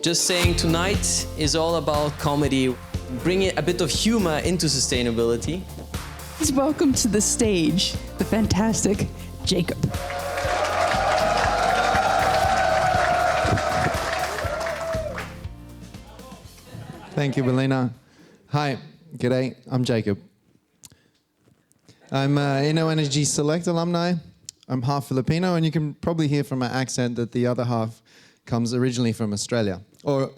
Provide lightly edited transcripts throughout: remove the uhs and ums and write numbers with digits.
Just saying tonight is all about comedy, bringing a bit of humor into sustainability. Please welcome to the stage the fantastic Jacob. Thank you, Belina. Hi, g'day, I'm Jacob. I'm InnoEnergy Select alumni. I'm half Filipino, and you can probably hear from my accent that the other half comes originally from Australia. Or,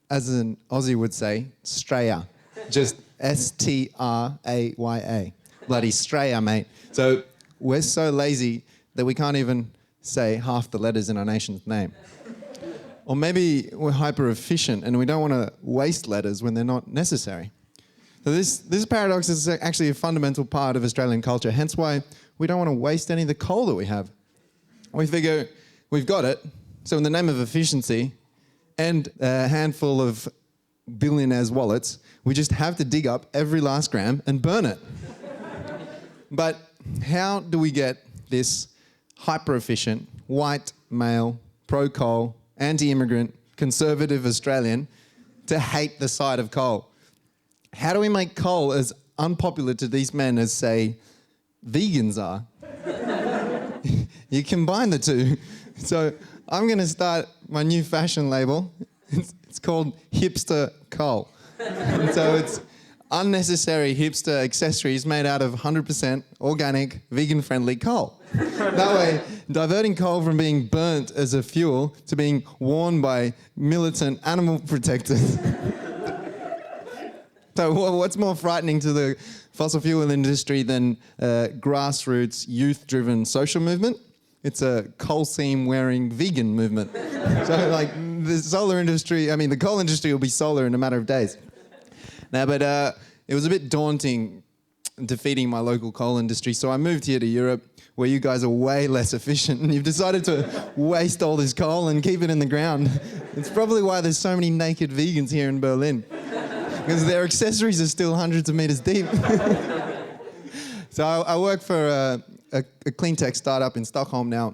as an Aussie would say, Straya. Just S-T-R-A-Y-A. Bloody Straya, mate. So we're so lazy that we can't even say half the letters in our nation's name. Or maybe we're hyper efficient and we don't want to waste letters when they're not necessary. So this paradox is actually a fundamental part of Australian culture, hence why we don't want to waste any of the coal that we have. We figure we've got it, so in the name of efficiency and a handful of billionaires' wallets, we just have to dig up every last gram and burn it. But how do we get this hyper-efficient, white, male, pro-coal, anti-immigrant, conservative Australian to hate the sight of coal? How do we make coal as unpopular to these men as, say, vegans are? You combine the two. So I'm going to start my new fashion label. It's called Hipster Coal. And so it's unnecessary hipster accessories made out of 100% organic, vegan-friendly coal. That way, diverting coal from being burnt as a fuel to being worn by militant animal protectors. So what's more frightening to the fossil fuel industry than grassroots, youth-driven social movement? It's a coal seam wearing vegan movement. So like the solar industry, the coal industry will be solar in a matter of days. Now, but it was a bit daunting defeating my local coal industry, so I moved here to Europe, where you guys are way less efficient, and you've decided to waste all this coal and keep it in the ground. It's probably why there's so many naked vegans here in Berlin, because their accessories are still hundreds of meters deep. So I work for a clean tech startup in Stockholm now,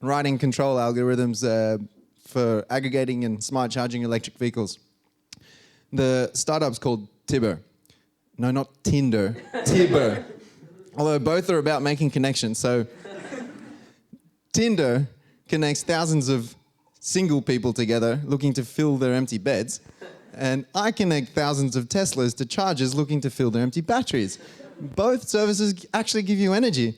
writing control algorithms for aggregating and smart charging electric vehicles. The startup's called Tibber. No, not Tinder, Tibber. Although both are about making connections. So Tinder connects thousands of single people together looking to fill their empty beds. And I connect thousands of Teslas to chargers looking to fill their empty batteries. Both services actually give you energy.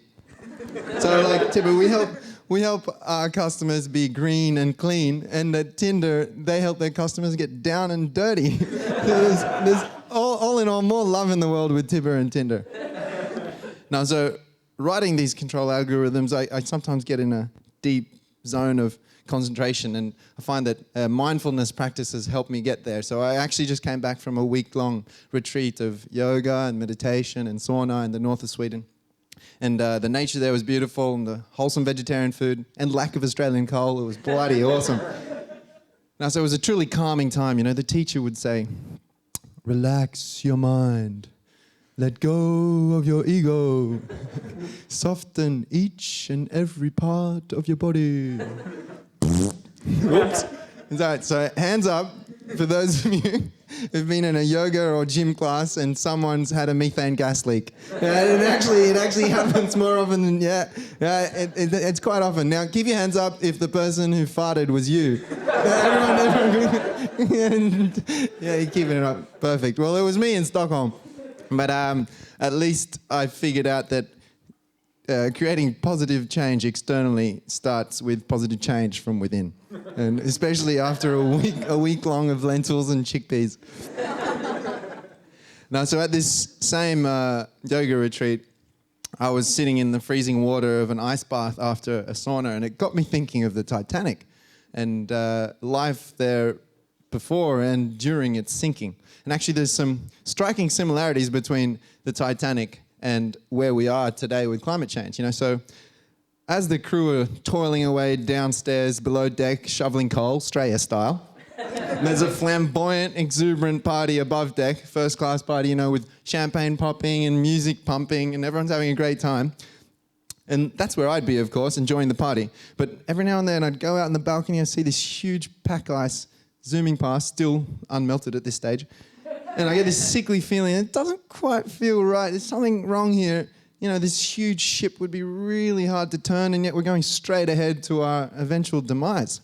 So like Tibber, we help our customers be green and clean, and at Tinder, they help their customers get down and dirty. There's all in all, more love in the world with Tibber and Tinder. Now, so writing these control algorithms, I sometimes get in a deep zone of concentration, and I find that mindfulness practices help me get there. So I actually just came back from a week-long retreat of yoga and meditation and sauna in the north of Sweden. And the nature there was beautiful, and the wholesome vegetarian food and lack of Australian coal. It was bloody awesome. Now, so it was a truly calming time. The teacher would say, relax your mind. Let go of your ego. Soften each and every part of your body. Oops. So hands up for those of you who've been in a yoga or gym class and someone's had a methane gas leak. It actually happens more often than, it's quite often. Now, keep your hands up if the person who farted was you. Everyone, you're keeping it up. Perfect. Well, it was me in Stockholm. But at least I figured out that creating positive change externally starts with positive change from within. And especially after a week long of lentils and chickpeas. Now, so at this same yoga retreat, I was sitting in the freezing water of an ice bath after a sauna, and it got me thinking of the Titanic and life there before and during its sinking. And actually there's some striking similarities between the Titanic and where we are today with climate change. So as the crew are toiling away downstairs below deck, shoveling coal, Australia style, there's a flamboyant, exuberant party above deck, first class party, with champagne popping and music pumping, and everyone's having a great time. And that's where I'd be, of course, enjoying the party. But every now and then I'd go out on the balcony and see this huge pack ice zooming past, still unmelted at this stage. And I get this sickly feeling, it doesn't quite feel right. There's something wrong here. You know, this huge ship would be really hard to turn, and yet we're going straight ahead to our eventual demise.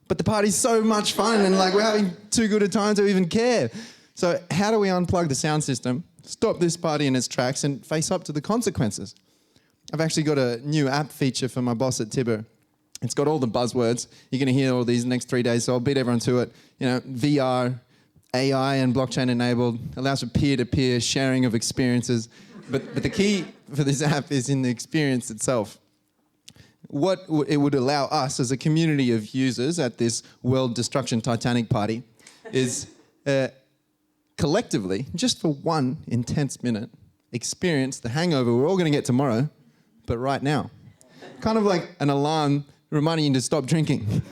But the party's so much fun, and like we're having too good a time to even care. So how do we unplug the sound system, stop this party in its tracks, and face up to the consequences? I've actually got a new app feature for my boss at Tibber. It's got all the buzzwords. You're going to hear all these next 3 days, so I'll beat everyone to it. You know, VR, AI and blockchain enabled, allows for peer-to-peer sharing of experiences. But the key for this app is in the experience itself. What it would allow us as a community of users at this World Destruction Titanic party is collectively, just for one intense minute, experience the hangover we're all going to get tomorrow, but right now. Kind of like an alarm reminding you to stop drinking.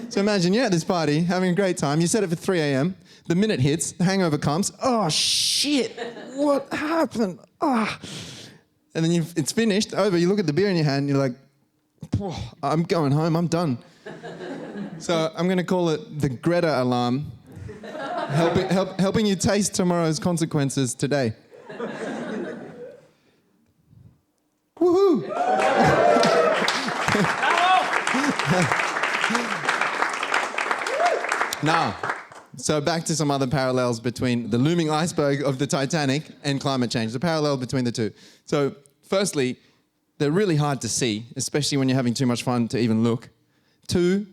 So imagine you're at this party, having a great time, you set it for 3 a.m, the minute hits, the hangover comes, oh shit, what happened? Ah. And then it's finished, over, you look at the beer in your hand and you're like, I'm going home, I'm done. So I'm going to call it the Greta alarm, helping you taste tomorrow's consequences today. Woohoo! Now, so back to some other parallels between the looming iceberg of the Titanic and climate change, the parallel between the two. So firstly, they're really hard to see, especially when you're having too much fun to even look. 2,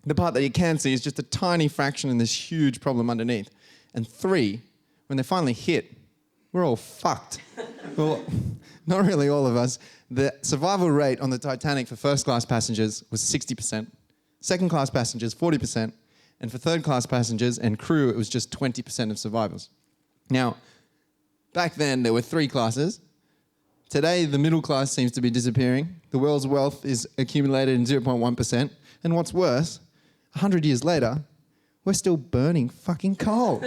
the part that you can see is just a tiny fraction in this huge problem underneath. And 3, when they finally hit, we're all fucked. Well, not really all of us. The survival rate on the Titanic for first-class passengers was 60%, second-class passengers 40%, and for third-class passengers and crew, it was just 20% of survivors. Now, back then, there were 3 classes. Today, the middle class seems to be disappearing. The world's wealth is accumulated in 0.1%. And what's worse, 100 years later, we're still burning fucking coal.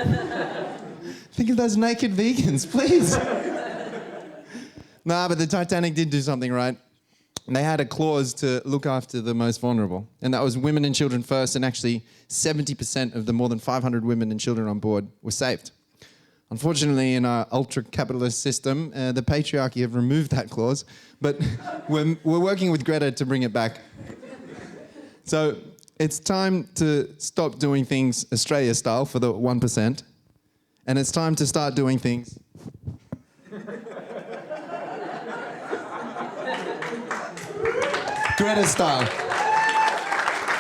Think of those naked vegans, please. Nah, but the Titanic did do something right. They had a clause to look after the most vulnerable. And that was women and children first, and actually 70% of the more than 500 women and children on board were saved. Unfortunately, in our ultra-capitalist system, the patriarchy have removed that clause, but we're working with Greta to bring it back. So it's time to stop doing things Australia style for the 1%, and it's time to start doing things Greta style.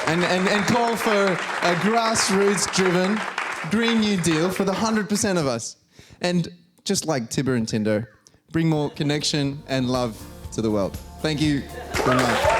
And call for a grassroots-driven Green New Deal for the 100% of us. And just like Tibber and Tinder, bring more connection and love to the world. Thank you very much.